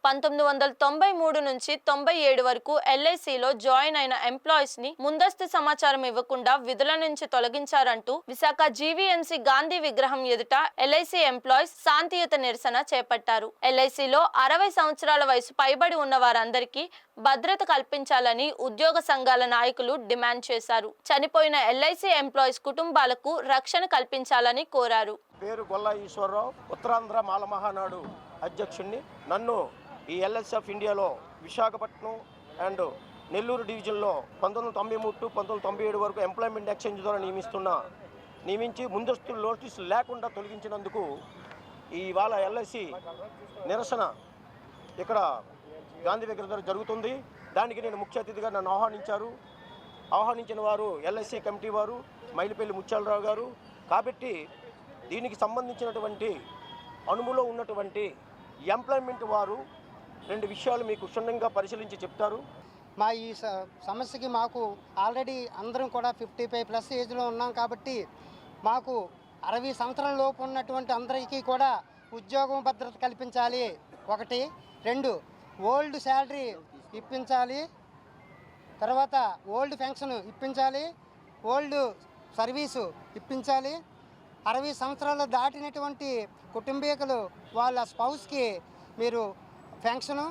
1993 నుంచి 97 వరకు ఎల్ఐసిలో జాయిన్ అయిన ఎంప్లాయీస్ ని ముందస్తు సమాచారం ఇవ్వకుండా విధుల నుంచి తొలగించారంటూ విశాఖ జీవీఎంసీ గాంధీ విగ్రహం ఎదుట ఎల్ఐసి ఎంప్లాయీస్ శాంతియుత నిరసన చేపట్టారు. ఎల్ఐసిలో 60 సంవత్సరాల వయసు పైబడి ఉన్న వారందరికీ భద్రత కల్పించాలని ఉద్యోగ సంఘాల నాయకులు డిమాండ్ చేశారు. చనిపోయిన ఎల్ఐసి ఎంప్లాయీస్ కుటుంబాలకు రక్షణ కల్పించాలని కోరారు. పేరు గొల్ల ఈశ్వరరావు, ఉత్తరాంధ్ర మాల మహానాడు అధ్యక్షుడిని. నన్ను ఈ ఎల్ఐసి ఆఫ్ ఇండియాలో విశాఖపట్నం అండ్ నెల్లూరు డివిజన్లో 1993 టు 1997 వరకు ఎంప్లాయ్మెంట్ ఎక్స్చేంజ్ ద్వారా నియమించి ముందస్తు నోటీసులు లేకుండా తొలగించినందుకు ఇవాళ ఎల్ఐసి నిరసన ఇక్కడ గాంధీ విగ్రహం దగ్గర జరుగుతుంది. దానికి నేను ముఖ్య అతిథిగా నన్ను ఆహ్వానించిన వారు ఎల్ఐసి కమిటీ వారు మైలిపల్లి ముత్యాలరావు గారు. కాబట్టి దీనికి సంబంధించినటువంటి అనుములో ఉన్నటువంటి ఎంప్లాయ్మెంట్ వారు 2 విషయాలు మీకు క్షుణ్ణంగా పరిశీలించి చెప్తారు. మా ఈ సమస్యకి మాకు ఆల్రెడీ అందరం కూడా 55+ ఏజ్లో ఉన్నాం కాబట్టి మాకు 60 సంవత్సరాల లోపు ఉన్నటువంటి అందరికీ కూడా ఉద్యోగం భద్రత కల్పించాలి. 1, 2 ఓల్డ్ శాలరీ ఇప్పించాలి. తర్వాత ఓల్డ్ పెన్షన్ ఇప్పించాలి. ఓల్డ్ సర్వీసు ఇప్పించాలి. 60 సంవత్సరాలు దాటినటువంటి కుటుంబీకులు వాళ్ళ స్పౌస్కి మీరు పెన్షను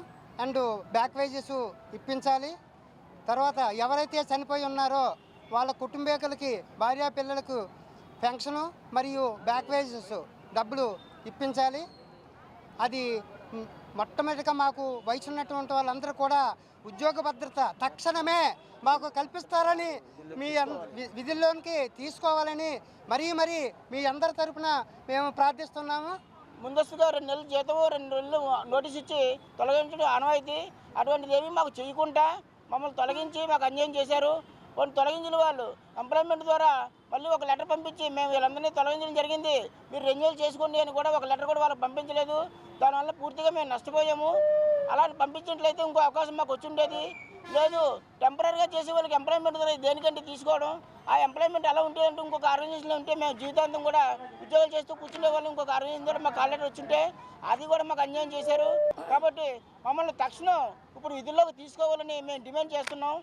అండ్ బ్యాక్ వేజెస్ ఇప్పించాలి. తర్వాత ఎవరైతే చనిపోయి ఉన్నారో వాళ్ళ కుటుంబీకులకి భార్యా పిల్లలకు పెన్షను మరియు బ్యాక్ వేజెస్ డబ్బులు ఇప్పించాలి. అది మొట్టమొదటిగా మాకు వయసు ఉన్నటువంటి వాళ్ళందరూ కూడా ఉద్యోగ భద్రత తక్షణమే మాకు కల్పిస్తారని మీ విధుల్లోనికి తీసుకోవాలని మరీ మీ అందరి తరఫున మేము ప్రార్థిస్తున్నాము. ముందస్తుగా 2 నెలల జీతము 2 నెలలు నోటీస్ ఇచ్చి తొలగించడం ఆనవాయితీ. అటువంటిది ఏమీ మాకు చేయకుండా మమ్మల్ని తొలగించి మాకు అన్యాయం చేశారు. వాళ్ళు తొలగించిన వాళ్ళు ఎంప్లాయ్మెంట్ ద్వారా మళ్ళీ ఒక లెటర్ పంపించి మేము వీళ్ళందరినీ తొలగించడం జరిగింది, మీరు రెన్యూవల్ చేసుకోండి అని కూడా ఒక లెటర్ కూడా వాళ్ళకి పంపించలేదు. దానివల్ల పూర్తిగా మేము నష్టపోయాము. అలా పంపించినట్లయితే ఇంకో అవకాశం మాకు వచ్చి ఉండేది. లేదు, టెంపరీగా చేసే వాళ్ళకి ఎంప్లాయ్మెంట్ ద్వారా దేనికంటే తీసుకోవడం, ఆ ఎంప్లాయ్మెంట్ ఎలా ఉంటే అంటే ఇంకొక ఆర్గనైజేషన్లో ఉంటే మేము జీవితాంతం కూడా ఉద్యోగాలు చేస్తూ కూర్చునే వాళ్ళు ఇంకొక ఆర్గనైజేషన్ ద్వారా మాకు కాల్ లెటర్ వచ్చింటే అది కూడా మాకు అన్యాయం చేశారు. కాబట్టి మమ్మల్ని తక్షణం ఇప్పుడు విధుల్లోకి తీసుకోవాలని మేము డిమాండ్ చేస్తున్నాం.